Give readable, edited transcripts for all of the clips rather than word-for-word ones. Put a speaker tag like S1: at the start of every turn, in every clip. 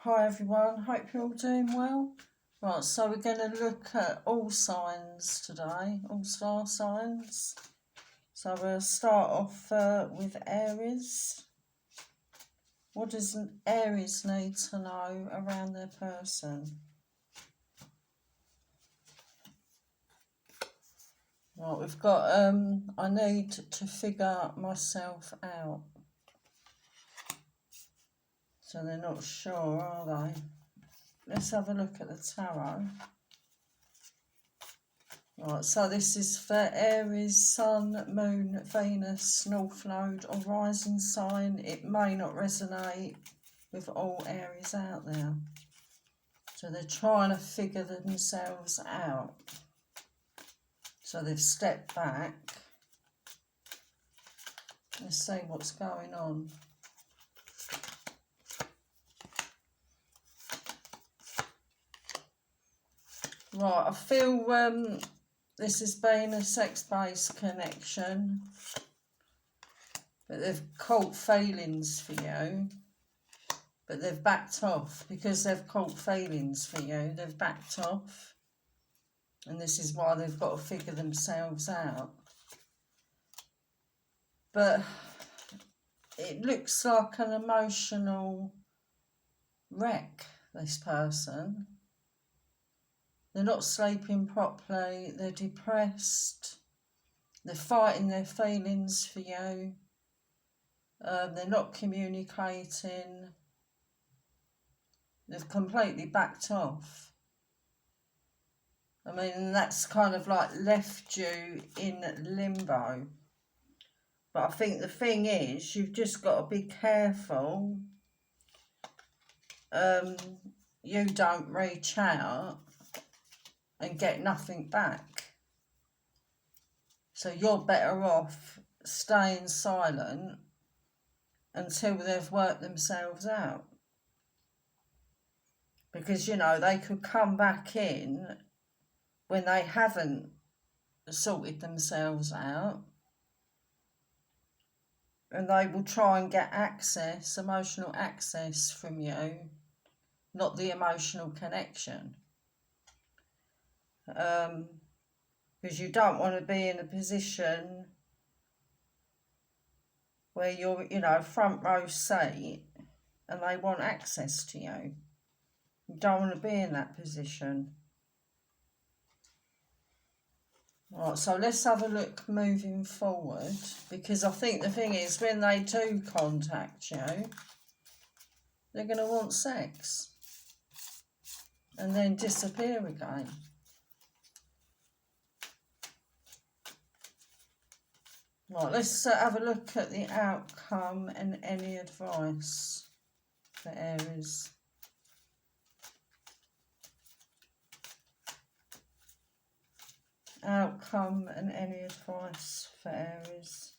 S1: Hi everyone, hope you're all doing well. Right, so we're going to look at all signs today, all star signs. So we'll start off with Aries. What does an Aries need to know around their person? Right, we've got, I need to figure myself out. So they're not sure, are they? Let's have a look at the tarot. Right, so this is for Aries, Sun, Moon, Venus, North Node or rising sign. It may not resonate with all Aries out there. So they're trying to figure themselves out. So they've stepped back. Let's see what's going on. Right, I feel this has been a sex-based connection, but they've caught feelings for you, but they've backed off. Because they've caught feelings for you, they've backed off, and this is why they've got to figure themselves out. But it looks like an emotional wreck, this person. They're not sleeping properly, they're depressed, they're fighting their feelings for you, they're not communicating, they've completely backed off. I mean, that's kind of like left you in limbo. But I think the thing is, you've just got to be careful you don't reach out and get nothing back. So you're better off staying silent until they've worked themselves out. Because, you know, they could come back in when they haven't sorted themselves out, and they will try and get access, emotional access from you, not the emotional connection. Because you don't want to be in a position where you're, you know, front row seat and they want access to you. You don't want to be in that position. Right, so let's have a look moving forward, because I think the thing is, when they do contact you, they're going to want sex and then disappear again. Right, let's have a look at the outcome and any advice for Aries. Outcome and any advice for Aries.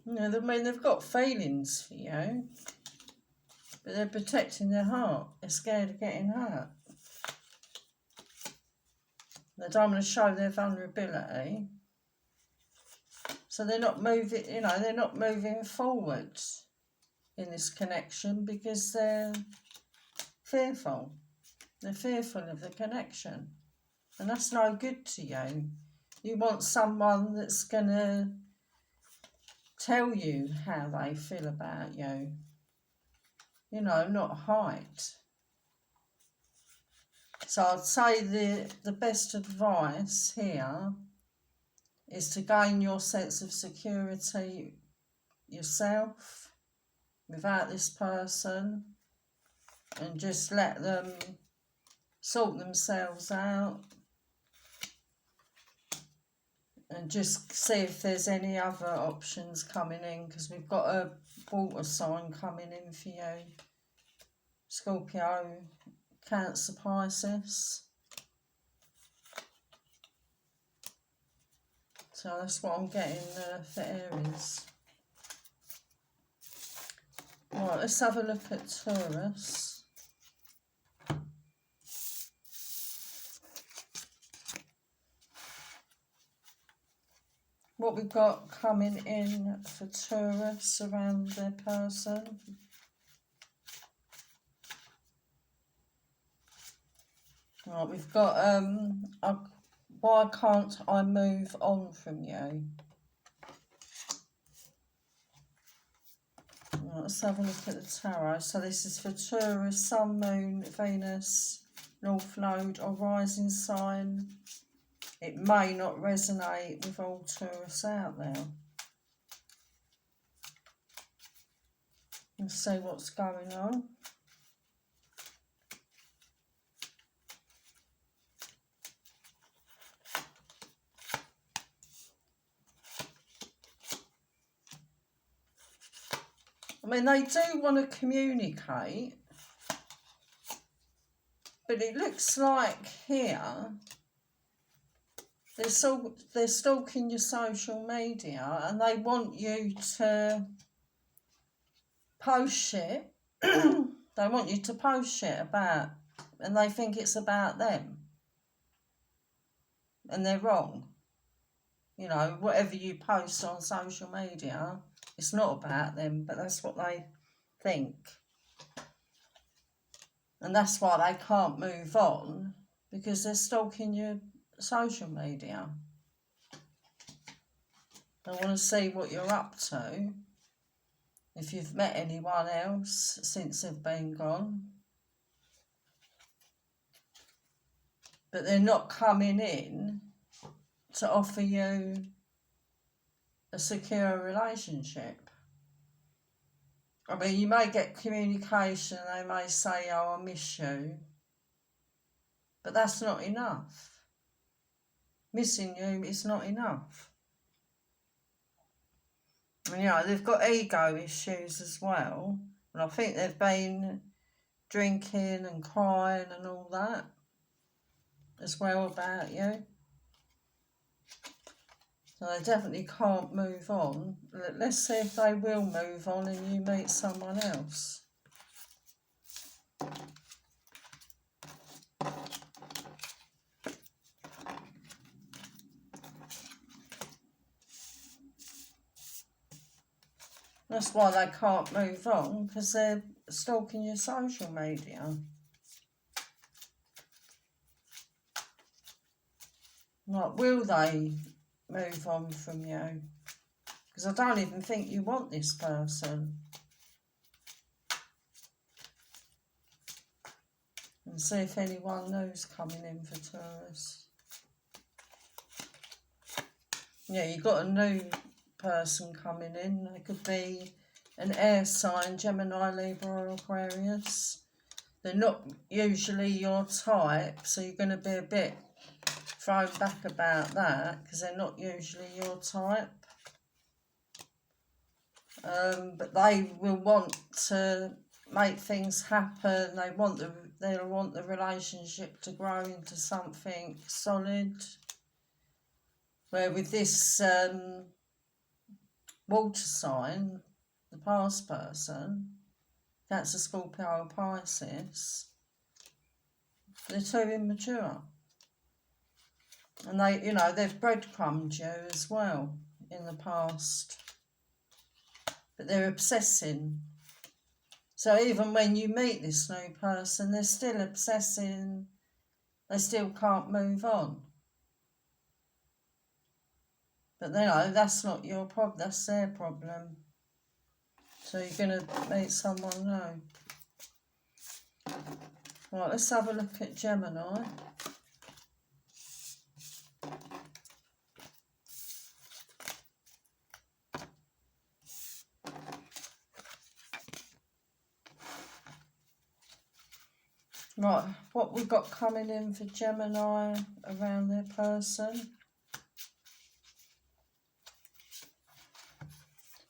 S1: You know, I mean, they've got feelings for you, but they're protecting their heart. They're scared of getting hurt. They don't want to show their vulnerability. So they're not moving, you know, they're not moving forward in this connection because they're fearful. They're fearful of the connection. And that's no good to you. You want someone that's going to tell you how they feel about you. You know, not hide. So I'd say the best advice here is to gain your sense of security yourself without this person, and just let them sort themselves out, and just see if there's any other options coming in, because we've got a water sign coming in for you. Scorpio, Cancer, Pisces. So that's what I'm getting for Aries. Right, let's have a look at Taurus. what we've got coming in for Taurus around their person. Right, we've got why can't I move on from you? Right, let's have a look at the tarot. So this is for Taurus, Sun, Moon, Venus, North Node or rising sign. It may not resonate with all Taurus out there. Let's see what's going on. I mean, they do want to communicate, but it looks like here they're stalking your social media and they want you to post shit. They want you to post shit about, and they think it's about them. And they're wrong. You know, whatever you post on social media, it's not about them, but that's what they think. And that's why they can't move on, because they're stalking your social media. They want to see what you're up to, if you've met anyone else since they've been gone. But they're not coming in to offer you a secure relationship. I mean, you may get communication, they may say, oh, I miss you. But that's not enough. Missing you is not enough. And, you know, they've got ego issues as well. And I think they've been drinking and crying and all that as well about you. So they definitely can't move on. Let's see if they will move on and you meet someone else. That's why they can't move on, because they're stalking your social media. Like, will they move on from you? Because I don't even think you want this person. And see if anyone new's coming in for Taurus. Yeah, you've got a new person coming in. They could be an air sign, Gemini, Libra or Aquarius. They're not usually your type, so you're going to be a bit thrown back about that, because they're not usually your type. But they will want to make things happen. They'll want the relationship to grow into something solid. Where with this water sign, the past person, that's a Scorpio or Pisces, they're too immature. And they, you know, they've breadcrumbed you as well in the past. But they're obsessing. So even when you meet this new person, they're still obsessing. They still can't move on. But you know, that's not your problem, that's their problem. So you're going to meet someone new. Right, let's have a look at Gemini. Right, what we've got coming in for Gemini around their person.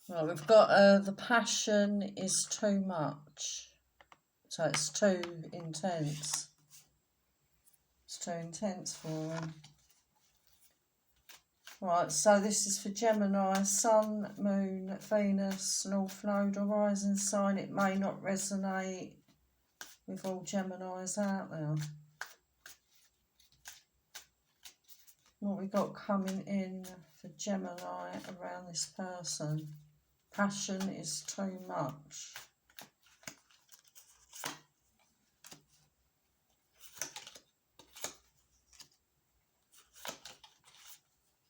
S1: Right, we've got the passion is too much. So it's too intense. It's too intense for them. Right, so this is for Gemini, Sun, Moon, Venus, North Node or rising sign. It may not resonate with all Geminis out there. What we got coming in for Gemini around this person? Passion is too much.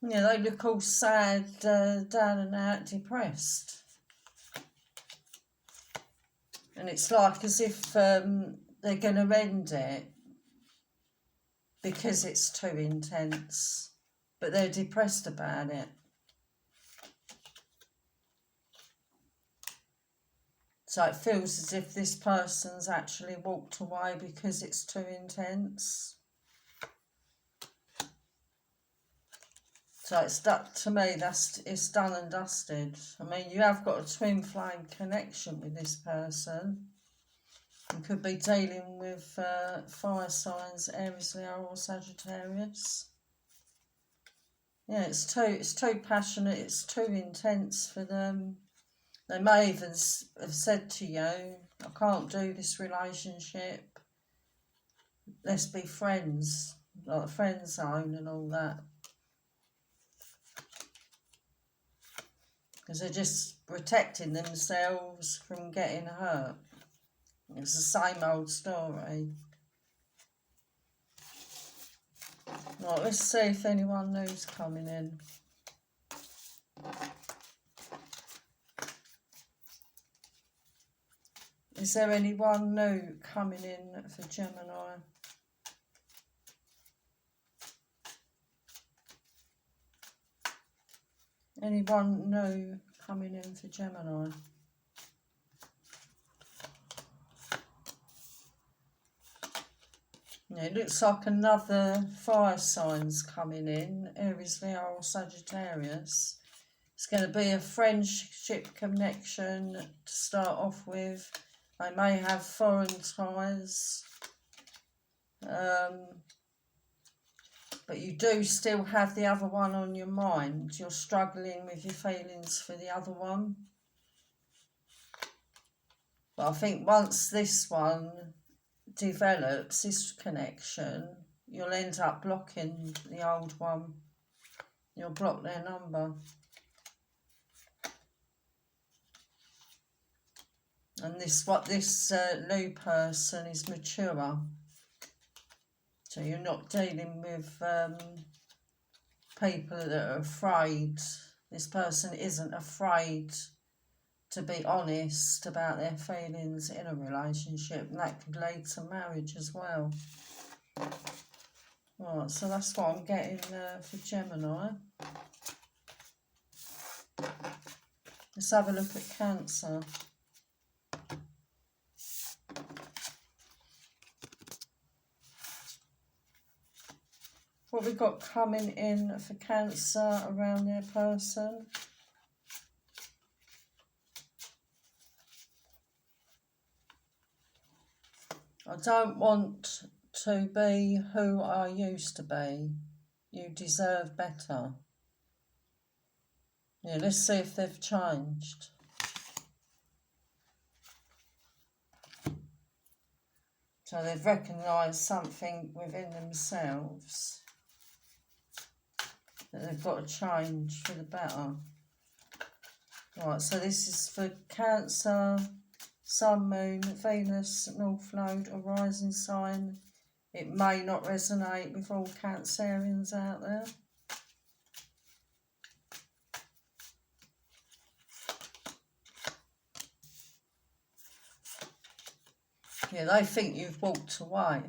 S1: Yeah, they look all sad, down and out, depressed. And it's like as if they're going to end it because it's too intense. But they're depressed about it. So it feels as if this person's actually walked away because it's too intense. So it's that, to me, it's done and dusted. I mean, you have got a twin flame connection with this person. You could be dealing with fire signs, Aries, Leo, or Sagittarius. Yeah, it's too passionate. It's too intense for them. They may even have said to you, "I can't do this relationship. Let's be friends," like the friend zone and all that. Because they're just protecting themselves from getting hurt. It's the same old story. Right, let's see if anyone new's coming in. Is there anyone new coming in for Gemini? Anyone new coming in for Gemini? Yeah, it looks like another fire sign's coming in, Aries, Leo, or Sagittarius. It's going to be a friendship connection to start off with. They may have foreign ties. But you do still have the other one on your mind. You're struggling with your feelings for the other one. But I think once this one develops, this connection, you'll end up blocking the old one. You'll block their number. And this new person is mature. So you're not dealing with people that are afraid. This person isn't afraid to be honest about their feelings in a relationship, and that could lead to marriage as well. Right, so that's what I'm getting for Gemini. Let's have a look at Cancer. What we got coming in for Cancer around their person? I don't want to be who I used to be. You deserve better. Yeah, let's see if they've changed. So they've recognised something within themselves that they've got to change for the better. Right, so this is for Cancer, Sun, Moon, Venus, North Node, or rising sign. It may not resonate with all Cancerians out there. Yeah, they think you've walked away.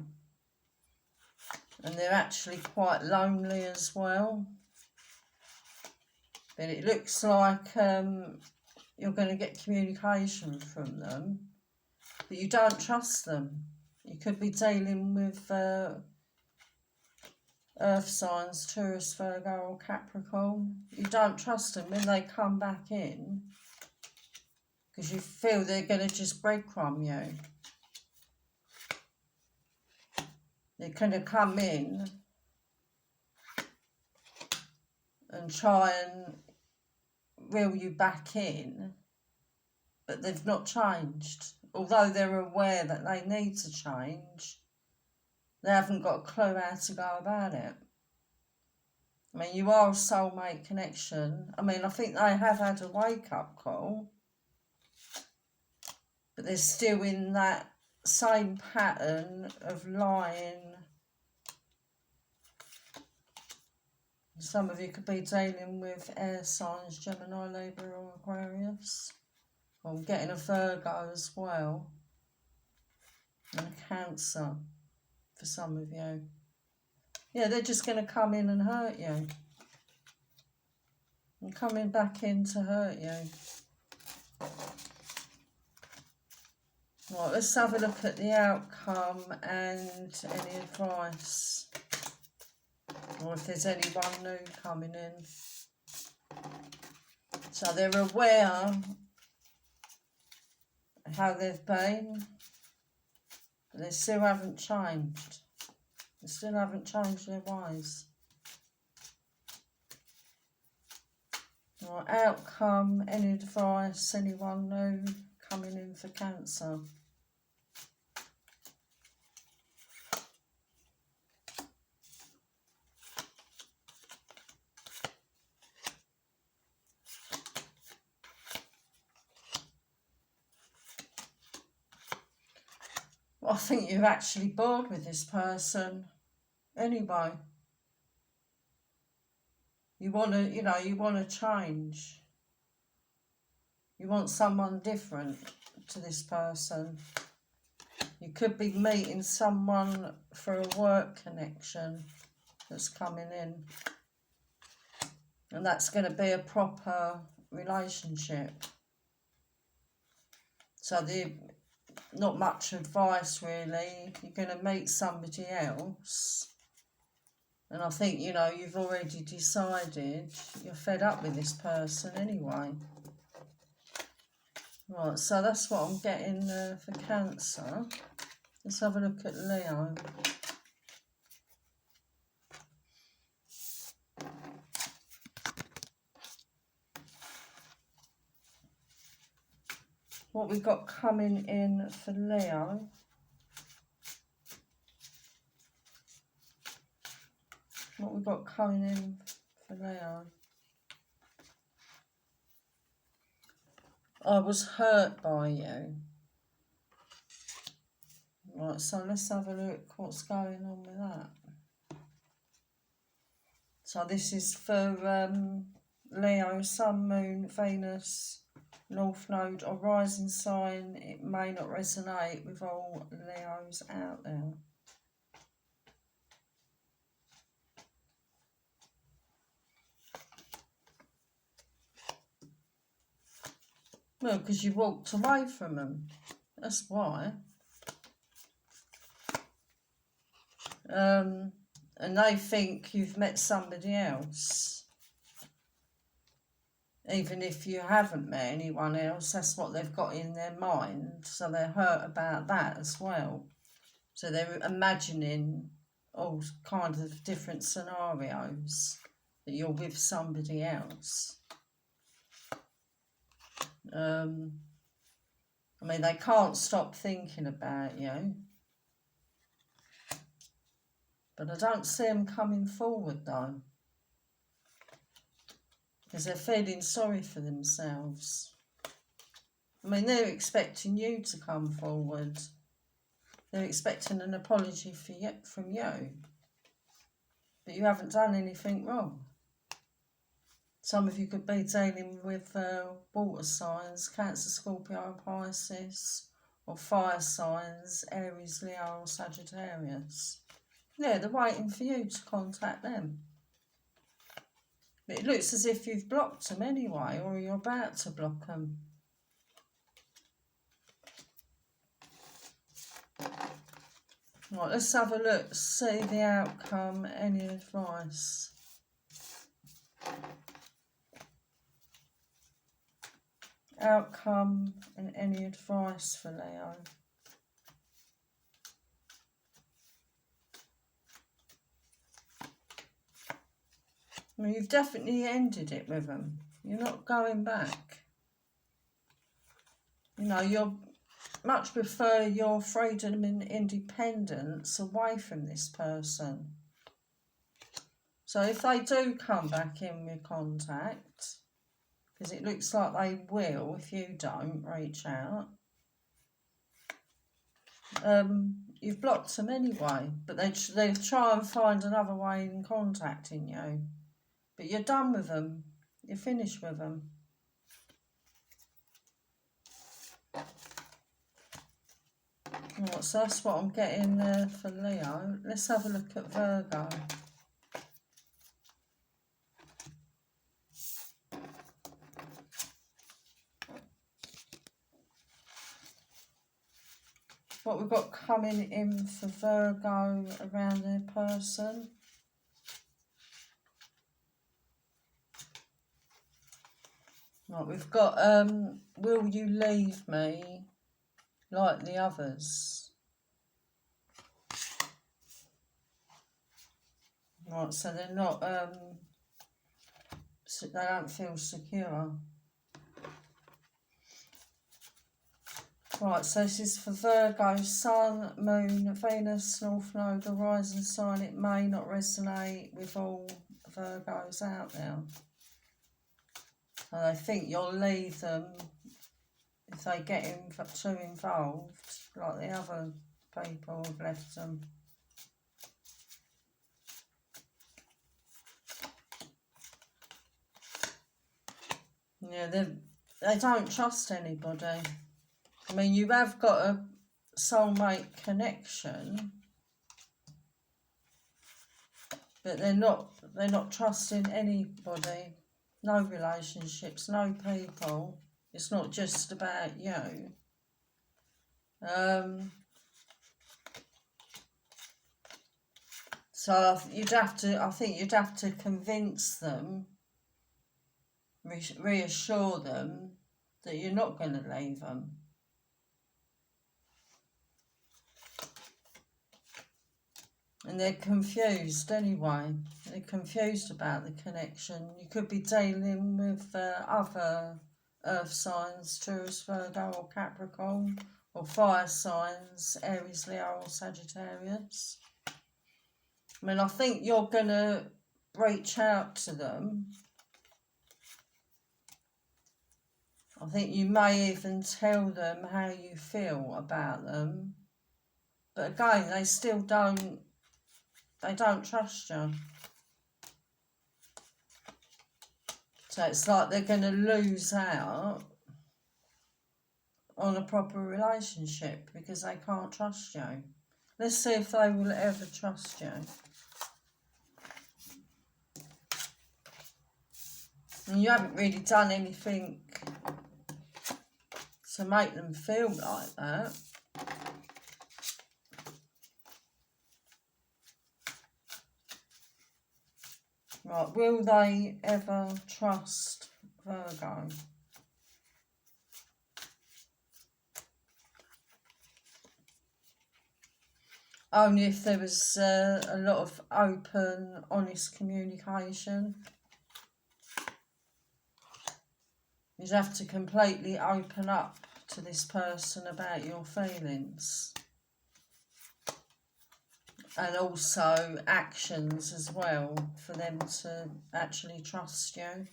S1: And they're actually quite lonely as well. But it looks like you're going to get communication from them, but you don't trust them. You could be dealing with earth signs, Taurus, Virgo, or Capricorn. You don't trust them when they come back in because you feel they're going to just breadcrumb you. They're going to come in and try and reel you back in, but they've not changed. Although they're aware that they need to change, they haven't got a clue how to go about it. I mean, you are a soulmate connection. I mean, I think they have had a wake-up call, but they're still in that same pattern of lying. Some of you could be dealing with air signs, Gemini, Libra or Aquarius. I'm getting a Virgo as well, and a Cancer for some of you. Yeah, they're just going to come in and hurt you. And coming back in to hurt you. Right, let's have a look at the outcome and any advice. Or if there's anyone new coming in. So they're aware of how they've been, but they still haven't changed. They still haven't changed their ways. Right, outcome, any advice, anyone new coming in for Cancer. Well, I think you're actually bored with this person anyway. You want to, you want to change. You want someone different to this person. You could be meeting someone for a work connection that's coming in. And that's going to be a proper relationship. So not much advice really. You're going to meet somebody else. And I think, you've already decided you're fed up with this person anyway. Right, so that's what I'm getting for Cancer. Let's have a look at Leo. What we got coming in for Leo. What we got coming in for Leo. I was hurt by you. Right, so let's have a look what's going on with that. So this is for Leo, Sun, Moon, Venus, North Node or rising sign. It may not resonate with all Leos out there. Well, because you walked away from them. That's why. And they think you've met somebody else. Even if you haven't met anyone else, that's what they've got in their mind. So they're hurt about that as well. So they're imagining all kinds of different scenarios that you're with somebody else. I mean, they can't stop thinking about you. But I don't see them coming forward though. Because they're feeling sorry for themselves. I mean, they're expecting you to come forward. They're expecting an apology from you. But you haven't done anything wrong. Some of you could be dealing with water signs, Cancer, Scorpio, Pisces, or fire signs, Aries, Leo, or Sagittarius. Yeah, they're waiting for you to contact them. But it looks as if you've blocked them anyway, or you're about to block them. Right, let's have a look, see the outcome, any advice. Outcome and any advice for Leo. I mean, you've definitely ended it with them. You're not going back. You much prefer your freedom and independence away from this person. So if they do come back in with contact, because it looks like they will if you don't reach out, you've blocked them anyway, but they'll try and find another way in contacting you. But you're done with them. You're finished with them. Right, so that's what I'm getting there for Leo. Let's have a look at Virgo. What we've got coming in for Virgo around their person. Right, we've got, will you leave me like the others? Right, so they're not, they don't feel secure. Right, so this is for Virgo, Sun, Moon, Venus, North Node, Horizon sign. It may not resonate with all Virgos out there. And I think you'll leave them if they get too involved, like the other people have left them. Yeah, they don't trust anybody. I mean, you have got a soulmate connection, but they're not trusting anybody. No relationships, no people. It's not just about you. So I think you'd have to convince them, reassure them that you're not going to leave them. And they're confused anyway. They're confused about the connection. You could be dealing with other earth signs, Taurus, Virgo or Capricorn, or fire signs, Aries, Leo or Sagittarius. I mean, I think you're going to reach out to them. I think you may even tell them how you feel about them. But again, they still don't trust you. So it's like they're going to lose out on a proper relationship because they can't trust you. Let's see if they will ever trust you. And you haven't really done anything to make them feel like that. Right, will they ever trust Virgo? Only if there was a lot of open, honest communication. You'd have to completely open up to this person about your feelings. And also actions as well, for them to actually trust you.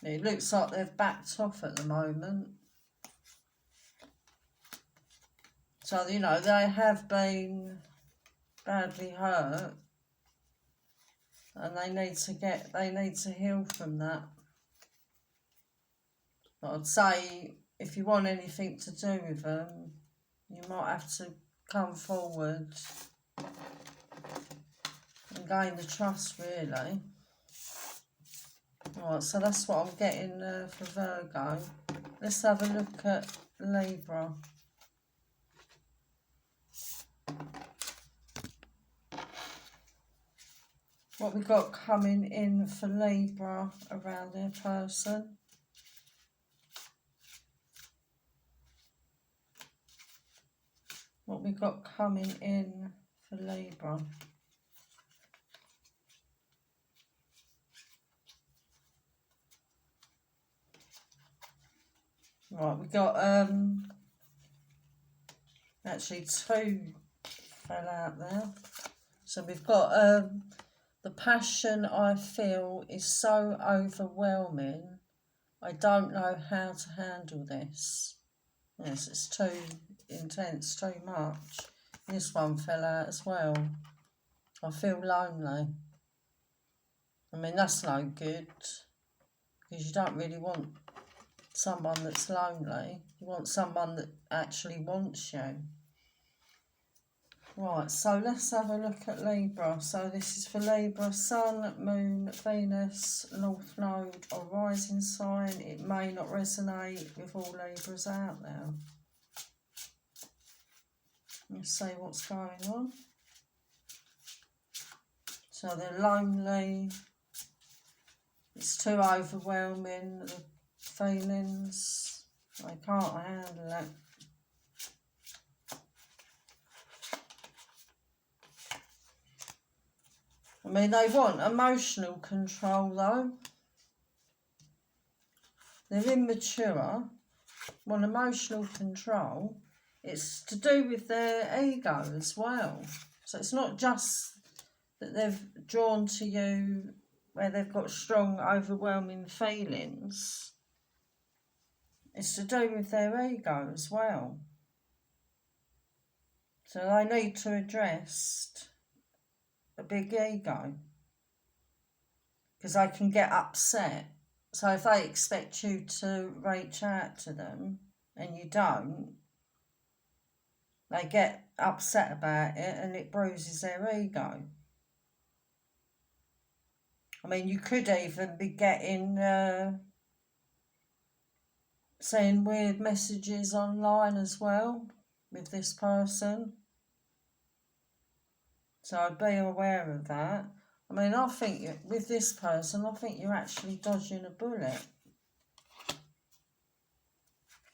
S1: It looks like they've backed off at the moment. So, you know, they have been badly hurt. And they need to heal from that. But I'd say, if you want anything to do with them, you might have to come forward and gain the trust, really. Right, so that's what I'm getting for Virgo. Let's have a look at Libra. What we got coming in for Libra around their person. What we got coming in for Libra. Right, we got actually two fell out there. So we've got The passion I feel is so overwhelming. I don't know how to handle this. Yes, it's too intense, too much. This one fell out as well. I feel lonely. I mean, that's no good, because you don't really want someone that's lonely. You want someone that actually wants you. Right, so let's have a look at Libra. So this is for Libra, Sun, Moon, Venus, North Node or rising sign. It may not resonate with all Libras out there. Let's see what's going on. So they're lonely. It's too overwhelming, the feelings. They can't handle it. I mean, they want emotional control though. They're immature, want emotional control. It's to do with their ego as well. So it's not just that they've drawn to you where they've got strong, overwhelming feelings. It's to do with their ego as well. So they need to address a big ego, because they can get upset. So if they expect you to reach out to them and you don't, they get upset about it and it bruises their ego. I mean, you could even be getting, seeing weird messages online as well with this person. So be aware of that. I mean, I think with this person, I think you're actually dodging a bullet,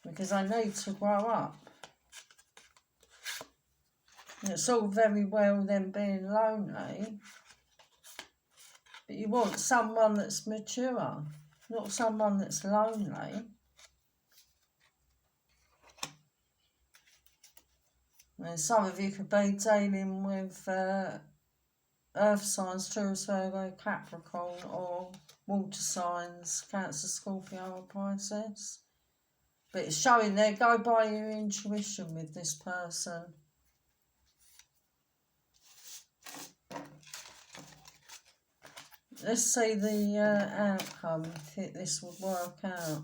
S1: because they need to grow up. It's all very well them being lonely, but you want someone that's mature, not someone that's lonely. And some of you could be dealing with earth signs, Taurus, Virgo, Capricorn, or water signs, Cancer, Scorpio or Pisces. But it's showing there, go by your intuition with this person. Let's see the outcome, if this would work out.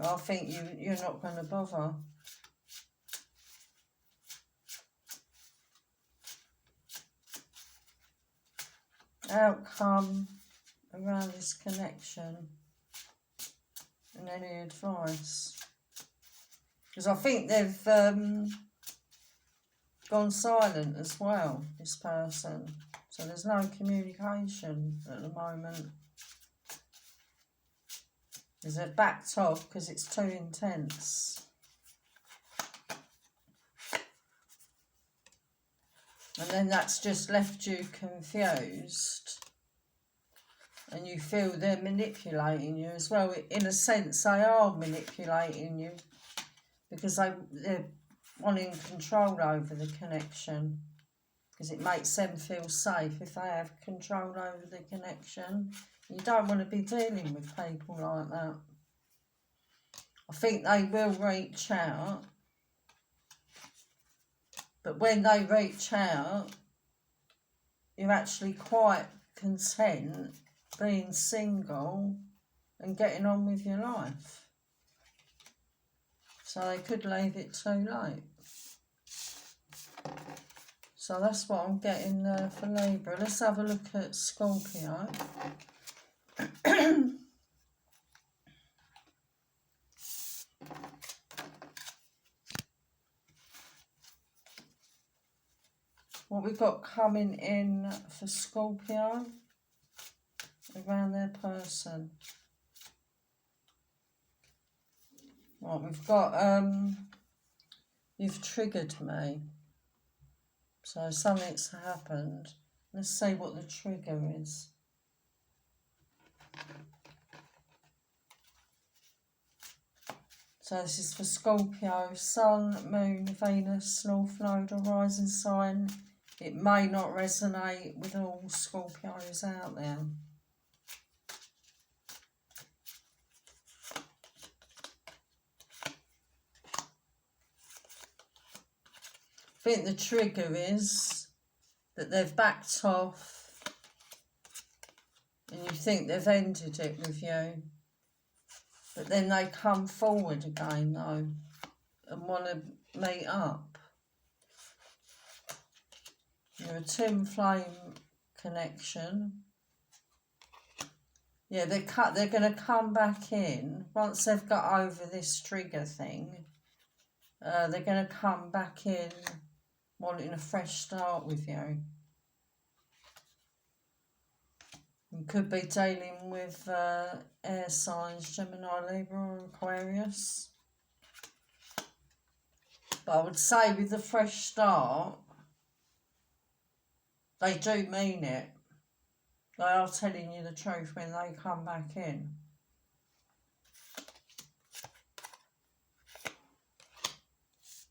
S1: I think you're not going to bother. Outcome around this connection and any advice. Because I think they've gone silent as well, this person. So there's no communication at the moment. Because they're backed off because it's too intense. And then that's just left you confused. And you feel they're manipulating you as well. In a sense, they are manipulating you, because they're wanting control over the connection. Because it makes them feel safe if they have control over the connection. You don't want to be dealing with people like that. I think they will reach out. But when they reach out, you're actually quite content being single and getting on with your life. So they could leave it too late. So that's what I'm getting for Libra. Let's have a look at Scorpio. What we've got coming in for Scorpio around their person. Right, we've got, you've triggered me. So something's happened. Let's see what the trigger is. So this is for Scorpio, Sun, Moon, Venus, North Node or rising sign it may not resonate with all Scorpios out there. I think the trigger is that they've backed off and you think they've ended it with you. But then they come forward again, though, and want to meet up. You're a twin flame connection. Yeah, they're going to come back in. Once they've got over this trigger thing, they're going to come back in wanting a fresh start with you. You could be dealing with air signs, Gemini, Libra or Aquarius. But I would say with the fresh start, they do mean it. They are telling you the truth when they come back in.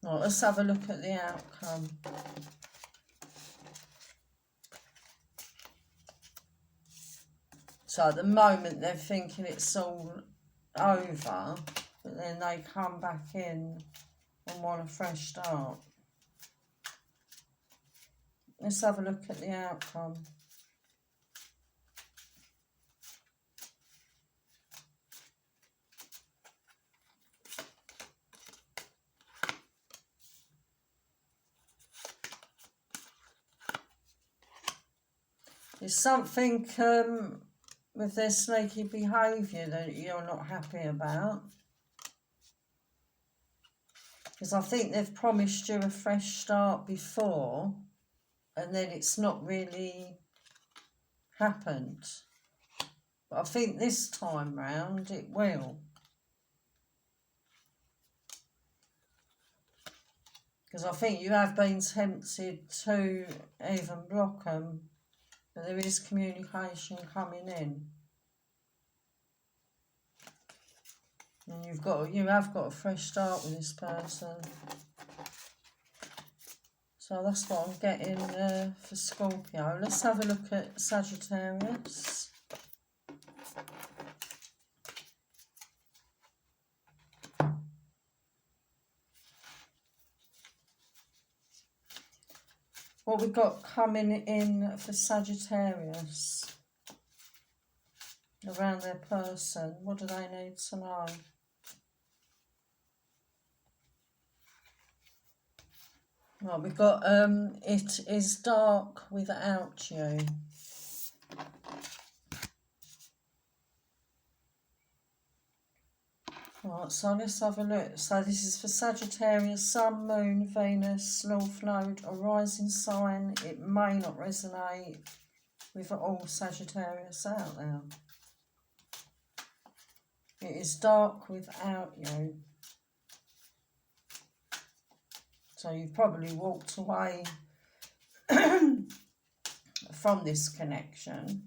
S1: Right, let's have a look at the outcome. So at the moment they're thinking it's all over, but then they come back in and want a fresh start. Let's have a look at the outcome. There's something with their sneaky behaviour that you're not happy about. Because I think they've promised you a fresh start before and then it's not really happened. But I think this time round it will. Because I think you have been tempted to even block them. But there is communication coming in. And you have got a fresh start with this person. So that's what I'm getting for Scorpio. Let's have a look at Sagittarius. What we've got coming in for Sagittarius around their person. What do they need to know? Right, we've got it is dark without you. Right, so let's have a look. So this is for Sagittarius, Sun, Moon, Venus, North Node, or rising sign. It may not resonate with all Sagittarius out there. It is dark without you. So you've probably walked away from this connection.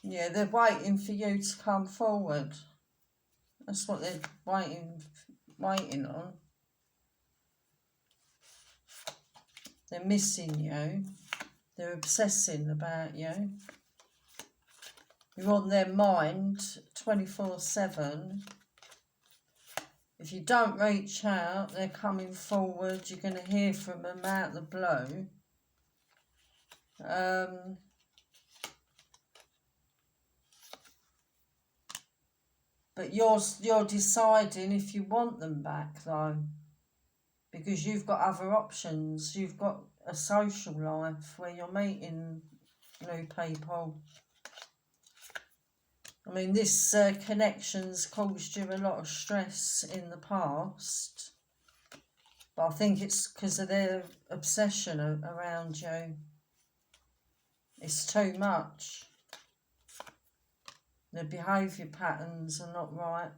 S1: Yeah, they're waiting for you to come forward. That's what they're waiting on. They're missing you. They're obsessing about you. You're on their mind 24/7. If you don't reach out, they're coming forward. You're going to hear from them out the blue. But you're deciding if you want them back, though. Because you've got other options. You've got a social life where you're meeting new people. I mean, this connection's caused you a lot of stress in the past. But I think it's because of their obsession around you. It's too much. Their behaviour patterns are not right.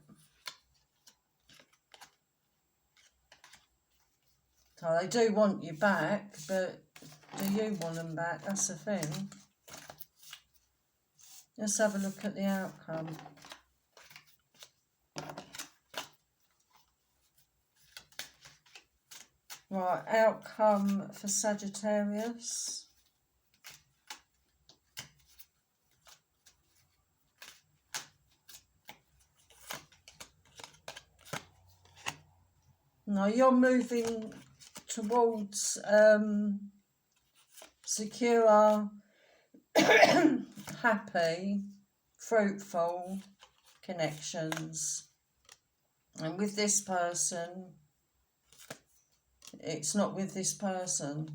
S1: So they do want you back, but do you want them back? That's the thing. Let's have a look at the outcome. Right, outcome for Sagittarius. Now you're moving towards secure, happy, fruitful connections. And with this person, it's not with this person.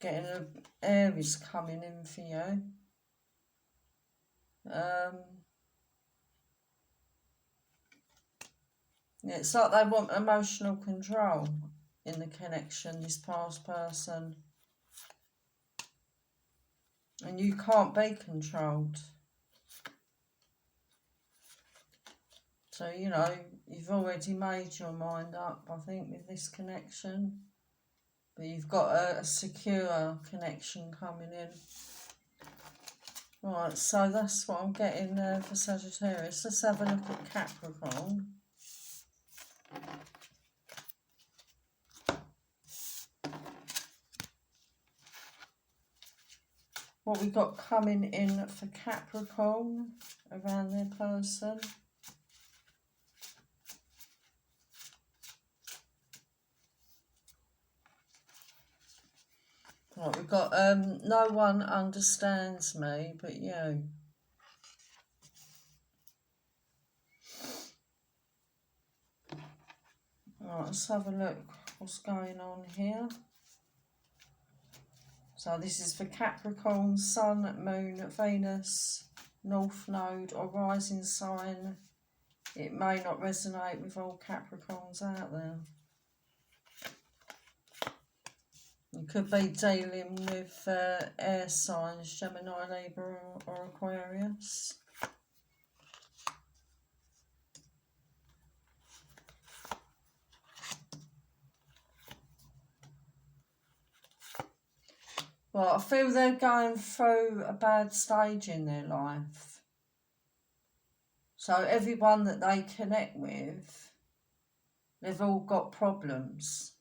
S1: Getting an Aries coming in for you. It's like they want emotional control in the connection, this past person. And you can't be controlled. So, you know, you've already made your mind up, I think, with this connection. But you've got a secure connection coming in. Right, so that's what I'm getting for Sagittarius. Let's have a look at Capricorn. What we got coming in for Capricorn around their person. Right, we've got no one understands me but you. Right, let's have a look what's going on here. So this is for Capricorn, Sun, Moon, Venus, North Node or rising sign. It may not resonate with all Capricorns out there. You could be dealing with air signs, Gemini, Libra or Aquarius. Well, I feel they're going through a bad stage in their life. So everyone that they connect with, they've all got problems.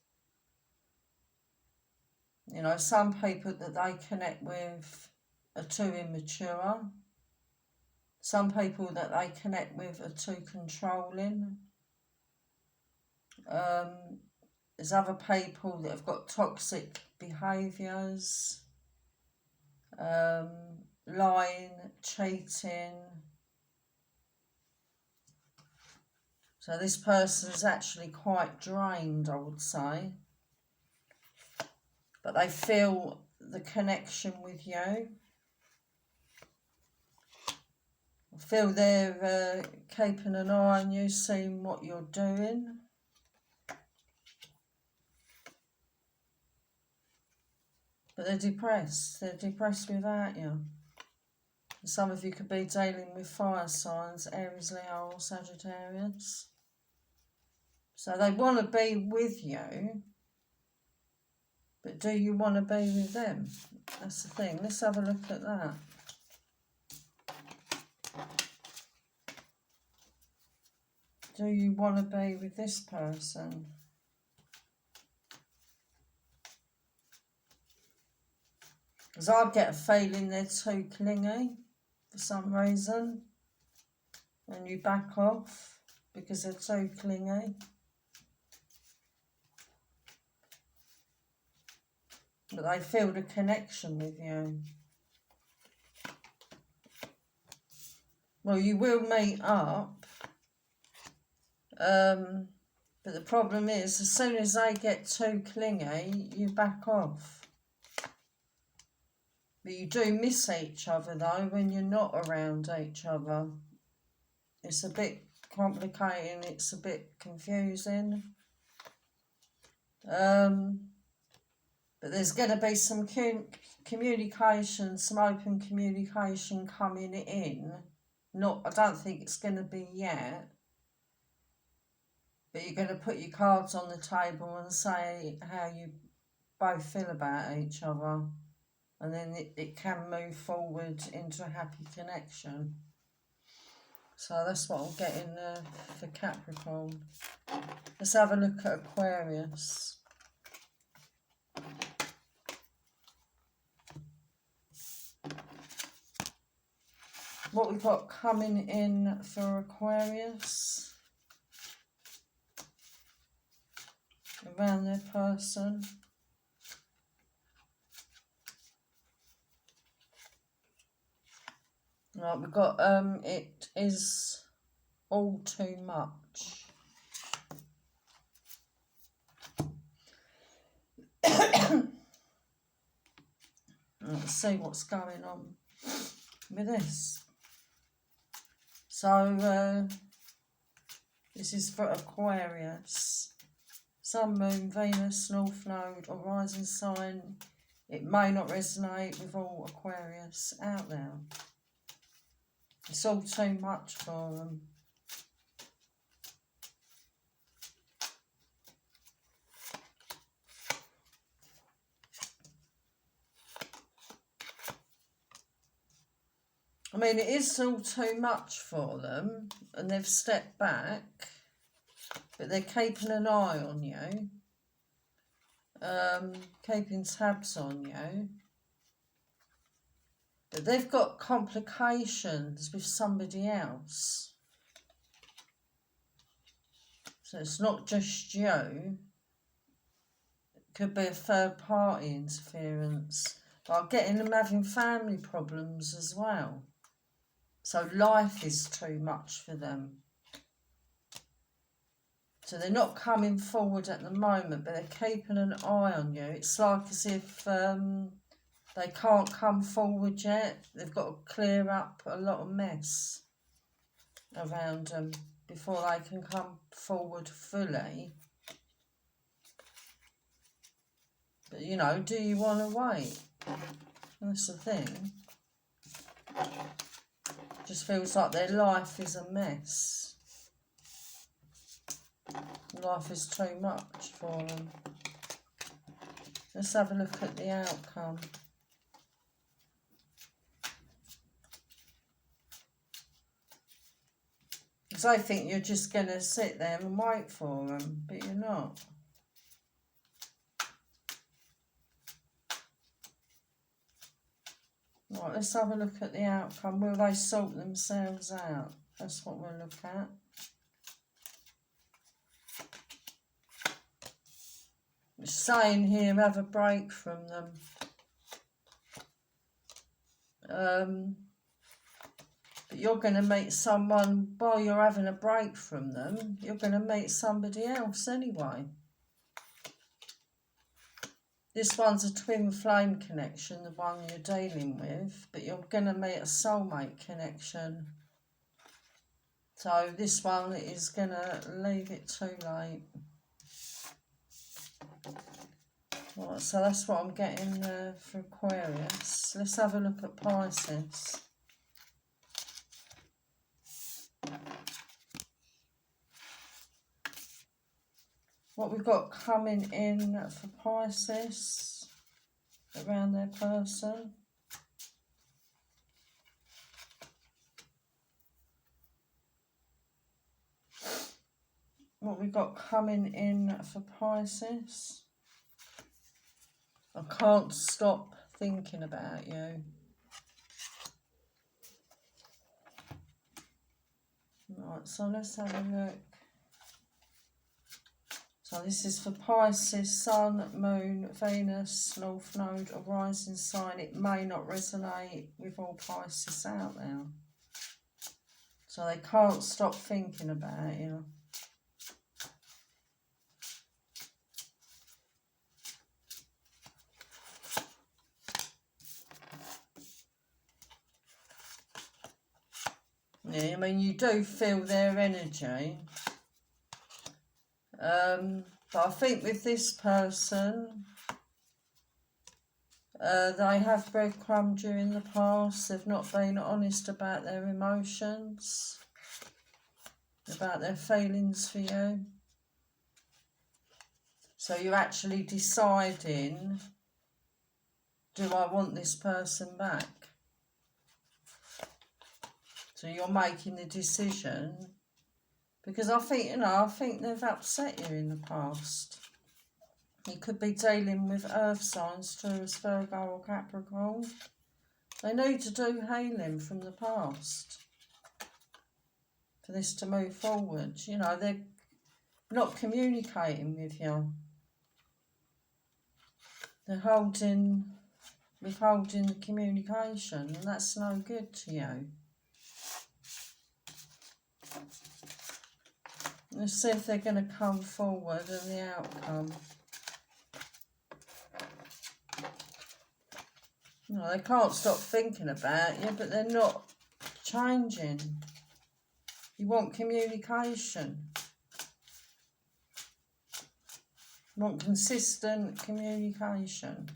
S1: You know, some people that they connect with are too immature. Some people that they connect with are too controlling. There's other people that have got toxic behaviours, lying, cheating. So this person's actually quite drained, I would say. But they feel the connection with you. I feel they're keeping an eye on you, seeing what you're doing. But they're depressed. They're depressed without you. And some of you could be dealing with fire signs, Aries, Leo, or Sagittarius. So they want to be with you. But do you want to be with them? That's the thing. Let's have a look at that. Do you want to be with this person? Because I get a feeling they're too clingy for some reason. And you back off because they're too clingy. But they feel the connection with you. Well, you will meet up. But the problem is, as soon as they get too clingy, you back off. But you do miss each other, though, when you're not around each other. It's a bit complicating. It's a bit confusing. But there's going to be some communication, some open communication coming in. I don't think it's going to be yet. But you're going to put your cards on the table and say how you both feel about each other. and then it can move forward into a happy connection. So that's what I'm getting for Capricorn. Let's have a look at Aquarius. What we've got coming in for Aquarius around their person. Right, we've got it is all too much. Let's see what's going on with this. So this is for Aquarius. Sun, Moon, Venus, North Node or rising sign. It may not resonate with all Aquarius out there. It's all too much for them. I mean, it is all too much for them, and they've stepped back, but they're keeping an eye on you, keeping tabs on you. But they've got complications with somebody else. So it's not just you. It could be a third party interference. But I'm getting them having family problems as well. So life is too much for them. So they're not coming forward at the moment, but they're keeping an eye on you. It's like as if they can't come forward yet. They've got to clear up a lot of mess around them before they can come forward fully. But, you know, do you want to wait? That's the thing. Just feels like their life is a mess. Life is too much for them. Let's have a look at the outcome. Because I think you're just going to sit there and wait for them, but you're not. Right, let's have a look at the outcome. Will they sort themselves out? That's what we'll look at. It's saying here, have a break from them. But you're going to meet someone, while you're having a break from them, you're going to meet somebody else anyway. This one's a twin flame connection, the one you're dealing with, but you're going to meet a soulmate connection. So this one is going to leave it too late. Right, so that's what I'm getting for Aquarius. Let's have a look at Pisces. What we've got coming in for Pisces around their person. What we've got coming in for Pisces. I can't stop thinking about you. Right, so let's have a look. So this is for Pisces, Sun, Moon, Venus, North Node, or rising sign. It may not resonate with all Pisces out there. So they can't stop thinking about you. Yeah, I mean, you do feel their energy. But I think with this person, they have breadcrumbed you in the past. They've not been honest about their emotions, about their feelings for you. So you're actually deciding do I want this person back? So you're making the decision, because I think, you know, I think they've upset you in the past. You could be dealing with earth signs, Taurus, Virgo or Capricorn. They need to do healing from the past for this to move forward. You know, they're not communicating with you. They're withholding the communication, and that's no good to you. Let's see if they're going to come forward and the outcome. You know, they can't stop thinking about you, but they're not changing. You want communication. You want consistent communication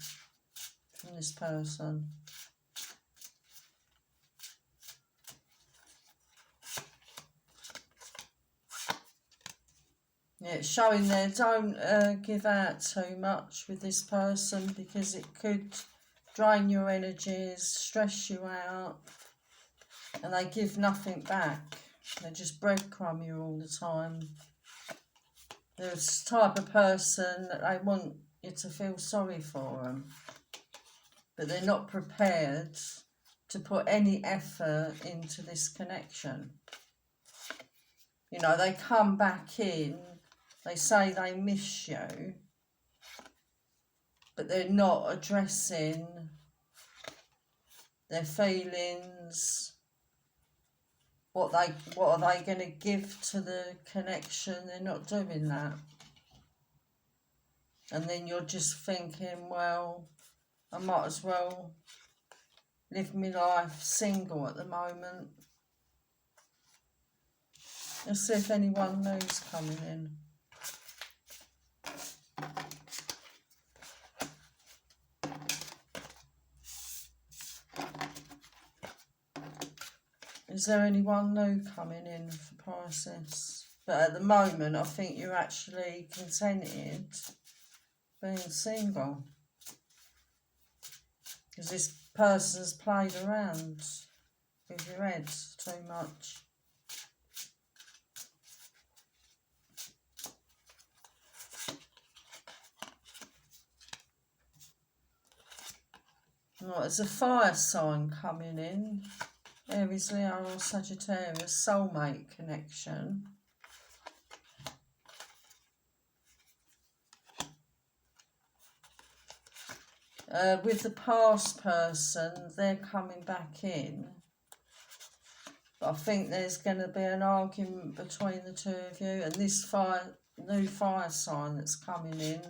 S1: from this person. Yeah, it's showing there, don't give out too much with this person, because it could drain your energies, stress you out, and they give nothing back. They just breadcrumb you all the time. They're the type of person that they want you to feel sorry for them, but they're not prepared to put any effort into this connection. You know, they come back in, they say they miss you, but they're not addressing their feelings. What are they going to give to the connection? They're not doing that. And then you're just thinking, well, I might as well live my life single at the moment. Let's see if anyone new's coming in. Is there anyone new coming in for Pisces? But at the moment, I think you're actually contented being single, because this person's played around with your head too much. Right, there's a fire sign coming in. Aries, Leo or Sagittarius, soulmate connection. With the past person, they're coming back in. But I think there's going to be an argument between the two of you. And this new fire sign that's coming in,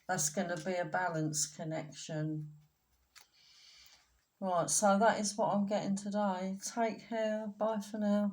S1: that's going to be a balanced connection. Right, so that is what I'm getting today. Take care. Bye for now.